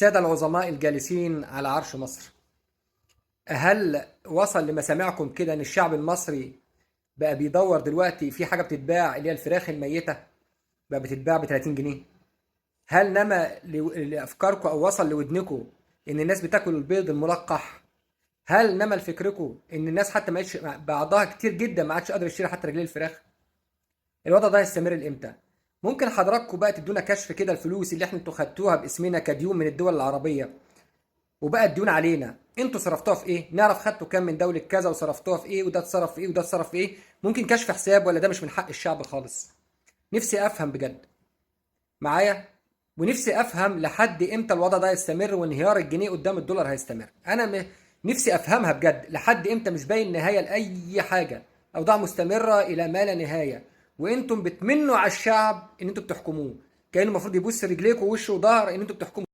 السادة العظماء الجالسين على عرش مصر، هل وصل لمسامعكم كده ان الشعب المصري بقى بيدور دلوقتي في حاجة بتتباع اللي هي الفراخ الميتة بقى بتتباع ب 30 جنيه؟ هل نما لأفكاركم أو وصل لودنكم إن الناس بتاكل البيض الملقح؟ هل نما لفكركم إن الناس حتى ما عادش بعضها كتير جدا ما عادش قادر يشتري حتى رجلين الفراخ؟ الوضع ده هيستمر لإمتى؟ ممكن حضراتكم بقى تدونا كشف كده الفلوس اللي انتوا خدتوها باسمنا كديون من الدول العربية وبقى الديون علينا، انتوا صرفتوها في ايه؟ نعرف خدتوا كام من دولة كذا وصرفتوها في ايه، وده اتصرف في ايه، وده اتصرف في ايه؟ ممكن كشف حساب، ولا ده مش من حق الشعب خالص؟ نفسي افهم بجد معايا، ونفسي افهم لحد امتى الوضع ده هيستمر وانهيار الجنيه قدام الدولار هيستمر. نفسي افهمها بجد لحد امتى، مش باين نهايه لاي حاجه، اوضاع مستمره الى ما لا نهايه، وانتم بتمنوا على الشعب ان انتم بتحكموه، كانه المفروض يبوس رجليكم ووشه وظهر ان انتم بتحكموا.